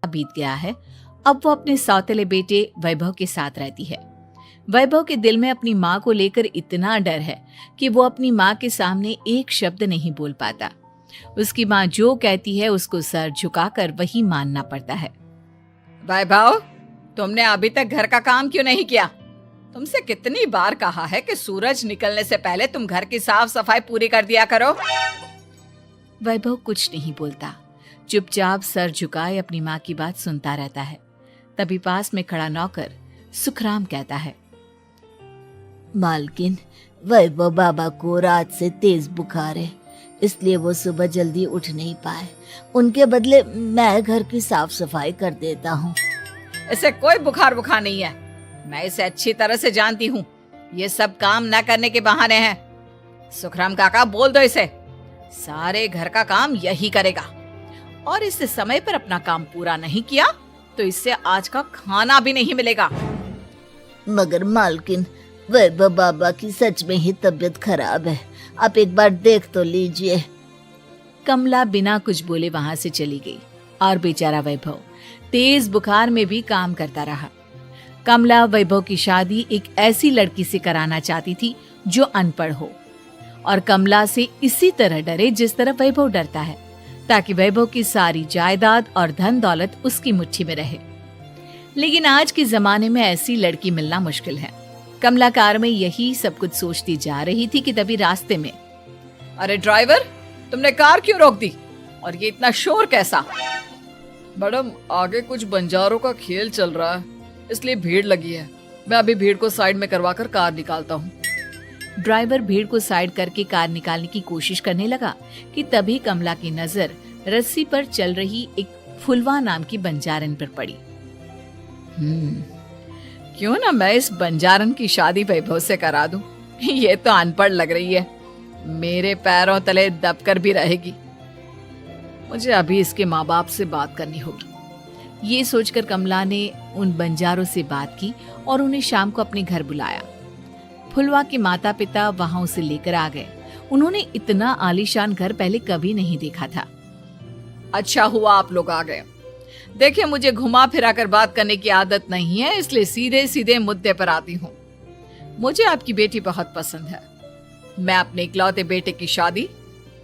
बीत गया है। अब वो अपने सौतेले बेटे वैभव के साथ रहती है। वैभव के दिल में अपनी माँ को लेकर इतना डर है कि वो अपनी माँ के सामने एक शब्द नहीं बोल पाता। उसकी माँ जो कहती है उसको सर झुकाकर वही मानना पड़ता है। वैभव, तुमने अभी तक घर का काम क्यों नहीं किया? तुमसे कितनी बार कहा है कि सूरज निकलने से पहले तुम घर की साफ सफाई पूरी कर दिया करो। वैभव कुछ नहीं बोलता, चुपचाप सर झुकाए अपनी माँ की बात सुनता रहता है। तभी पास में खड़ा नौकर सुखराम कहता है, मालकिन, वैभव बाबा को रात से तेज बुखार है, इसलिए वो सुबह जल्दी उठ नहीं पाए। उनके बदले मैं घर की साफ सफाई कर देता हूँ। इसे कोई बुखार नहीं है, मैं इसे अच्छी तरह से जानती हूँ। ये सब काम न करने के बहाने हैं। सुखराम काका, बोल दो इसे, सारे घर का काम यही करेगा, और इससे समय पर अपना काम पूरा नहीं किया तो इससे आज का खाना भी नहीं मिलेगा। मगर मालकिन, वैभव बाबा की सच में ही तबीयत खराब है, आप एक बार देख तो लीजिए। कमला बिना कुछ बोले वहां से चली गई और बेचारा वैभव तेज बुखार में भी काम करता रहा। कमला वैभव की शादी एक ऐसी लड़की से कराना चाहती थी जो अनपढ़ हो, और कमला से इसी तरह डरे जिस तरह वैभव डरता है, ताकि वैभव की सारी जायदाद और धन दौलत उसकी मुट्ठी में रहे। लेकिन आज के जमाने में ऐसी लड़की मिलना मुश्किल है। कमला कार में यही सब कुछ सोचती जा रही थी कि तभी रास्ते में, अरे ड्राइवर, तुमने कार क्यों रोक दी? और ये इतना शोर कैसा? मैडम, आगे कुछ बंजारों का खेल चल रहा है, इसलिए भीड़ लगी है। मैं अभी भीड़ को साइड में करवाकर कार निकालता हूँ। ड्राइवर भीड़ को साइड करके कार निकालने की कोशिश करने लगा कि तभी कमला की नजर रस्सी पर चल रही एक फुलवा नाम की बंजारन पर पड़ी। क्यों ना मैं इस बंजारन की शादी वैभव से करा दूं? ये तो अनपढ़ लग रही है, मेरे पैरों तले दबकर भी रहेगी। मुझे अभी इसके माँ बाप से बात करनी होगी। ये सोचकर कमला ने उन बंजारों से बात की और उन्हें शाम को अपने घर बुलाया। फुलवा के माता पिता वहां उसे लेकर आ गए। उन्होंने इतना आलीशान घर पहले कभी नहीं देखा था। अच्छा हुआ आप लोग आ गए। देखिए, मुझे घुमा फिरा कर बात करने की आदत नहीं है, इसलिए सीधे सीधे मुद्दे पर आती हूँ। मुझे आपकी बेटी बहुत पसंद है। मैं अपने इकलौते बेटे की शादी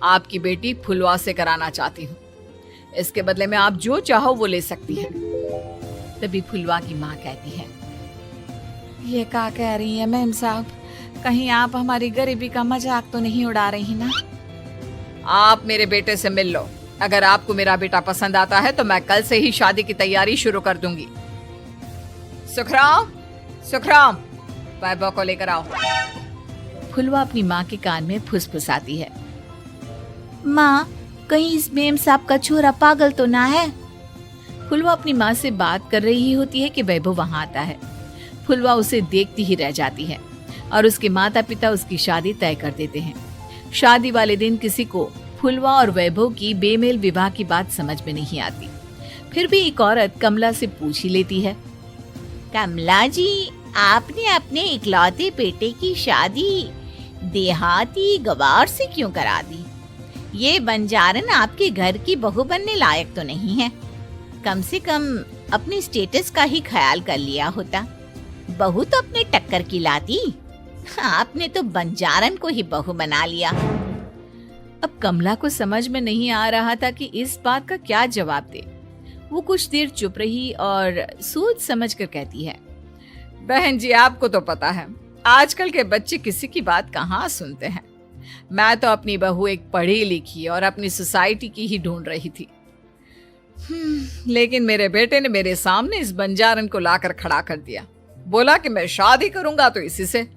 आपकी बेटी फुलवा से कराना चाहती हूँ। इसके बदले में आप जो चाहो वो ले सकती है। तभी फुलवा की माँ कहती है, ये क्या कह रही है मैम साहब? कहीं आप हमारी गरीबी का मजाक तो नहीं उड़ा रही ना? आप मेरे बेटे से मिल लो। अगर आपको मेरा बेटा पसंद आता है तो मैं कल से ही शादी की तैयारी शुरू कर दूंगी। सुखराम, सुखराम, वैभव को लेकर आओ। फुलवा अपनी माँ के कान में फुसफुसाती है, माँ, कहीं इस मेम साहब का छोरा पागल तो ना है? फुलवा अपनी माँ से बात कर रही होती है कि वैभव वहां आता है। फुलवा उसे देखती ही रह जाती है और उसके माता पिता उसकी शादी तय कर देते हैं। शादी वाले दिन किसी को फुलवा और वैभव की बेमेल विवाह की बात समझ में नहीं आती। फिर भी एक औरत कमला से पूछ ही लेती है, कमला जी, आपने अपने इकलौते बेटे की शादी देहाती गवार से क्यों करा दी? ये बंजारन आपके घर की बहू बनने लायक तो नहीं है। कम से कम अपने स्टेटस का ही ख्याल कर लिया होता। बहू तो अपने टक्कर की लाती, आपने तो बंजारन को ही बहू बना लिया। अब कमला को समझ में नहीं आ रहा था कि इस बात का क्या जवाब दे। वो कुछ देर चुप रही और सोच समझ कर कहती है, बहन जी, आपको तो पता है आजकल के बच्चे किसी की बात कहाँ सुनते हैं। मैं तो अपनी बहू एक पढ़ी लिखी और अपनी सोसाइटी की ही ढूंढ रही थी। लेकिन मेरे बेटे ने मेरे सामने इस बंजारन को लाकर खड़ा कर दिया। बोला कि मैं शादी करूंगा तो इसी से।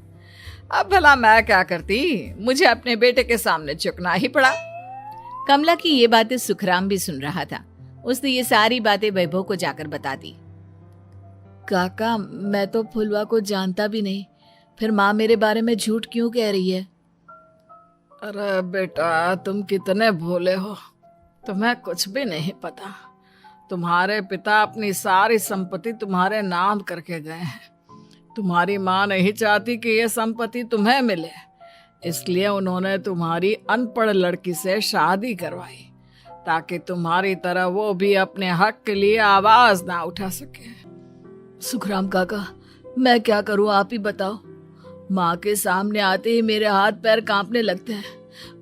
अब भला मैं क्या करती, मुझे अपने बेटे के सामने झुकना ही पड़ा। कमला की ये बातें सुखराम भी सुन रहा था। उसने ये सारी बातें वैभव को जाकर बता दी। काका, मैं तो फुलवा को जानता भी नहीं, फिर माँ मेरे बारे में झूठ क्यों कह रही है? अरे बेटा, तुम कितने भोले हो, तुम्हें कुछ भी नहीं पता। तुम्हारे पिता अपनी सारी संपत्ति तुम्हारे नाम करके गए हैं। तुम्हारी माँ नहीं चाहती कि ये संपत्ति तुम्हें मिले, इसलिए उन्होंने तुम्हारी अनपढ़ लड़की से शादी करवाई ताकि तुम्हारी तरह वो भी अपने हक के लिए आवाज ना उठा सके। सुखराम काका, मैं क्या करूं, आप ही बताओ। माँ के सामने आते ही मेरे हाथ पैर कांपने लगते हैं।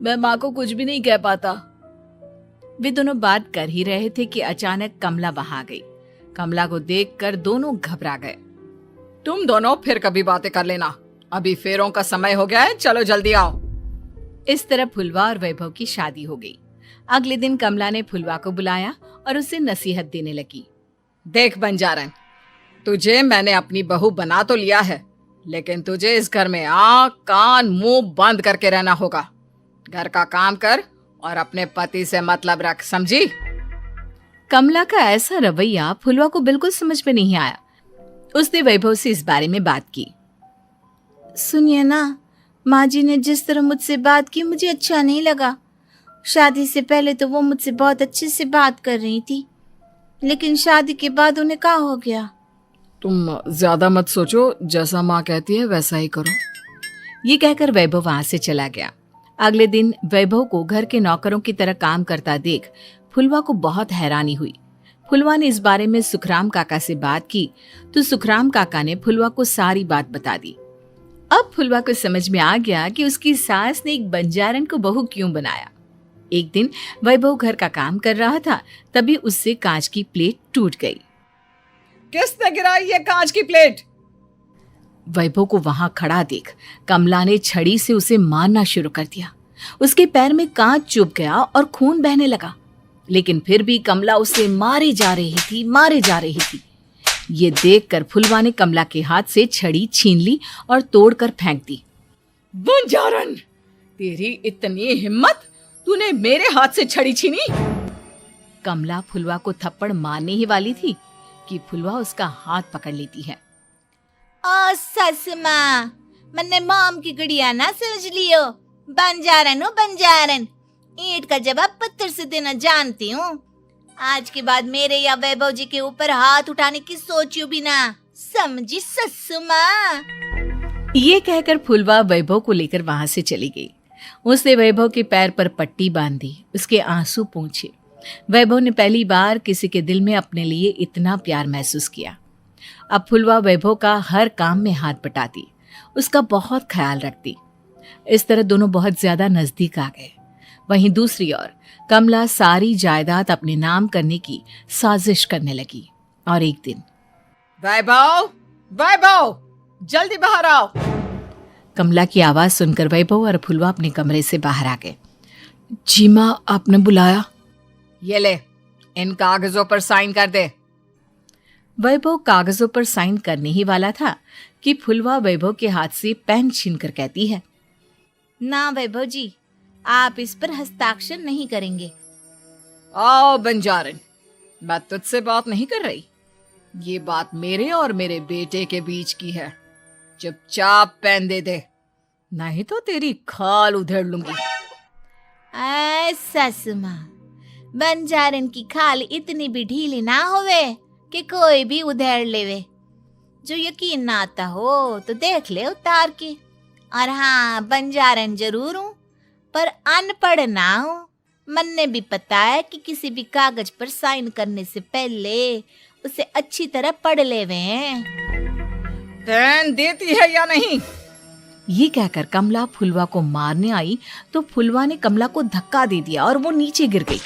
मैं माँ को कुछ भी नहीं कह पाता। वे दोनों बात कर ही रहे थे कि अचानक कमला वहां आ गई। कमला को देखकर दोनों घबरा गए। तुम दोनों फिर कभी बातें कर लेना, अभी फेरों का समय हो गया है, चलो जल्दी आओ। इस तरह फुलवा और वैभव की शादी हो गई। अगले दिन कमला ने फुलवा को बुलाया और उसे नसीहत देने लगी। देख बंजारन, तुझे मैंने अपनी बहू बना तो लिया है, लेकिन तुझे इस घर में आंख कान मुंह बंद करके रहना होगा। घर का काम कर और अपने पति से मतलब रख, समझी? कमला का ऐसा रवैया फुलवा को बिल्कुल समझ में नहीं आया। उसने वैभव से इस बारे में बात की। सुनिए ना, माँ जी ने जिस तरह मुझसे बात की मुझे अच्छा नहीं लगा। शादी से पहले तो वो मुझसे बहुत अच्छे से बात कर रही थी, लेकिन शादी के बाद उन्हें क्या हो गया? तुम ज्यादा मत सोचो, जैसा माँ कहती है वैसा ही करो। ये कहकर वैभव वहां से चला गया। अगले दिन वैभव को घर के नौकरों की तरह काम करता देख फुलवा को बहुत हैरानी हुई। फुलवा ने इस बारे में सुखराम काका से बात की तो सुखराम काका ने फुलवा को सारी बात बता दी। अब फुलवा को समझ में आ गया कि उसकी सास ने एक बंजारन को बहू क्यों बनाया। एक दिन वैभव घर का काम कर रहा था, तभी उससे कांच की प्लेट टूट गई। किसने गिराई ये कांच की प्लेट? वैभव को वहां खड़ा देख कमला ने छड़ी से उसे मारना शुरू कर दिया। उसके पैर में कांच चुभ गया और खून बहने लगा, लेकिन फिर भी कमला उसे मारे जा रही थी। ये देखकर फुलवा ने कमला के हाथ से छड़ी छीन ली और तोड़कर फेंक दी। बंजारन, तेरी इतनी हिम्मत, तूने मेरे हाथ से छड़ी छीनी? कमला फुलवा को थप्पड़ मारने ही वाली थी कि फुलवा उसका हाथ पकड़ लेती है। ओ सस माँ, मैंने मॉम की गुड़िया ना समझ लियो। बंजारन हो बंजारन, ईंट का जवाब पत्थर से देना जानती हूँ। आज के बाद मेरे या वैभव जी के ऊपर हाथ उठाने की सोचियो भी ना, समझी ससु माँ? ये कहकर फुलवा वैभव को लेकर वहां से चली गई। उसने वैभव के पैर पर पट्टी बांधी, उसके आंसू पोंछे। वैभव ने पहली बार किसी के दिल में अपने लिए इतना प्यार महसूस किया। अब फुलवा वैभव का हर काम में हाथ बटाती, उसका बहुत ख्याल रखती। इस तरह दोनों बहुत ज्यादा नजदीक आ गए। वहीं दूसरी ओर कमला सारी जायदाद अपने नाम करने की साजिश करने लगी। और एक दिन, वैभव, वैभव, जल्दी बाहर आओ। कमला की आवाज सुनकर वैभव और फुलवा अपने कमरे से बाहर आ गए। जी माँ, आपने बुलाया? ये ले, इन कागजों पर साइन कर दे। वैभव कागजों पर साइन करने ही वाला था कि फुलवा वैभव के हाथ से पेन छीनकर कहती है, ना वैभव जी, आप इस पर हस्ताक्षर नहीं करेंगे। आओ बंजारन, मैं तुझसे बात नहीं कर रही। ये बात मेरे और मेरे बेटे के बीच की है। चुपचाप पेन दे दे, नहीं तो तेरी खाल उधेड़ लूंगी। ससु माँ, बंजारन की खाल इतनी भी ढीली ना होवे कि कोई भी उधेड़ लेवे। जो यकीन ना आता हो तो देख ले उतार के। और हाँ, बंजारन जरूर हूँ पर अनपढ़ ना हूँ। मन्ने भी पता है कि किसी भी कागज पर साइन करने से पहले उसे अच्छी तरह पढ़ लेवे हैं। पेन देती है या नहीं? ये कहकर कमला फुलवा को मारने आई तो फुलवा ने कमला को धक्का दे दिया और वो नीचे गिर गई।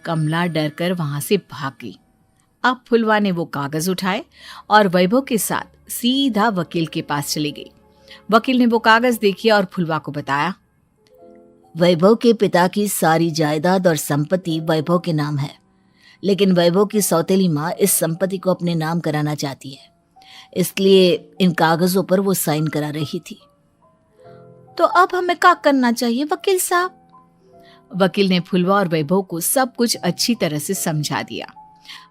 कमला डरकर वहां से भाग गई। अब फुलवा ने वो कागज उठाए और वैभव के साथ सीधा वकील के पास चली गई। वकील ने वो कागज देखी और फुलवा को बताया, वैभव के पिता की सारी जायदाद और संपत्ति वैभव के नाम है, लेकिन वैभव की सौतेली माँ इस संपत्ति को अपने नाम कराना चाहती है, इसलिए इन कागजों पर वो साइन करा रही थी। तो अब हमें क्या करना चाहिए वकील साहब? वकील ने फुलवा और वैभव को सब कुछ अच्छी तरह से समझा दिया।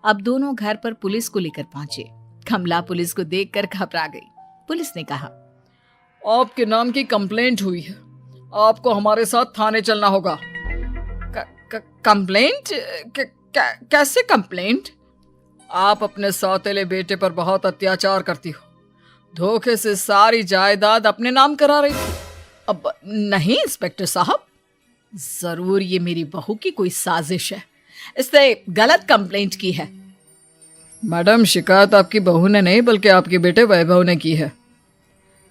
अब दोनों घर पर पुलिस को लेकर पहुंचे। कमला पुलिस को देखकर घबरा गई। पुलिस ने कहा, आपके नाम की कंप्लेंट हुई है, आपको हमारे साथ थाने चलना होगा। कंप्लेंट? कैसे कंप्लेंट? आप अपने सौतेले बेटे पर बहुत अत्याचार करती हो, धोखे से सारी जायदाद अपने नाम करा रही थी। अब नहीं इंस्पेक्टर साहब, जरूर ये मेरी बहू की कोई साजिश है। इससे गलत कंप्लेंट की है। मैडम, शिकायत आपकी बहू ने नहीं बल्कि आपके बेटे वैभव ने की है।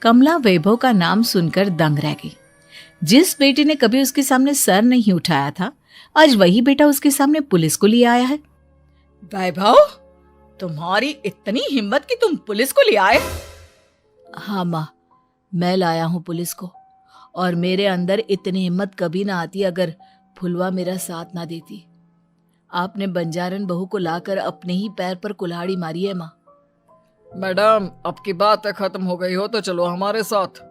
कमला वैभव का नाम सुनकर दंग रह गई। जिस बेटे ने कभी उसके सामने सर नहीं उठाया था, आज वही बेटा उसके सामने पुलिस को लिए आया है। वैभव, तुम्हारी इतनी हिम्मत कि तुम पुलिस को ले आए? हाँ माँ, मैं लाया हूँ पुलिस को, और मेरे अंदर इतनी हिम्मत कभी ना आती अगर फुलवा मेरा साथ ना देती। आपने बंजारन बहू को लाकर अपने ही पैर पर कुल्हाड़ी मारी है माँ। मैडम, आपकी बात खत्म हो गई हो तो चलो हमारे साथ।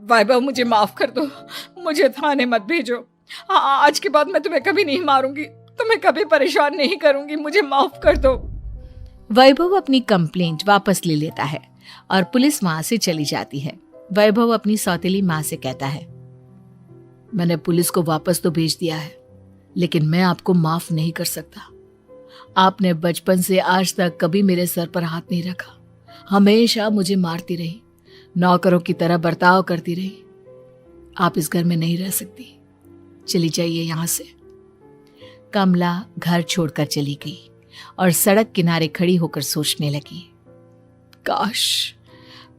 वैभव, मुझे माफ कर दो, मुझे थाने मत भेजो। आज के बाद मैं तुम्हें कभी नहीं मारूंगी, तुम्हें कभी परेशान नहीं करूंगी, मुझे माफ कर दो। वैभव अपनी कंप्लेंट वापस ले लेता है और पुलिस वहां से चली जाती है। वैभव अपनी सौतेली माँ से कहता है, मैंने पुलिस को वापस तो भेज दिया है, लेकिन मैं आपको माफ नहीं कर सकता। आपने बचपन से आज तक कभी मेरे सर पर हाथ नहीं रखा, हमेशा मुझे मारती रही, नौकरों की तरह बर्ताव करती रही। आप इस घर में नहीं रह सकती, चली जाइए यहाँ से। कमला घर छोड़कर चली गई और सड़क किनारे खड़ी होकर सोचने लगी, काश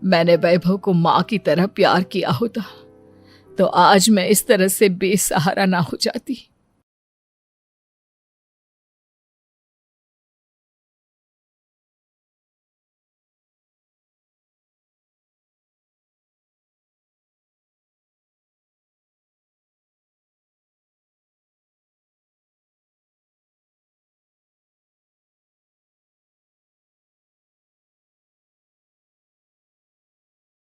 मैंने वैभव को माँ की तरह प्यार किया होता तो आज मैं इस तरह से बेसहारा ना हो जाती।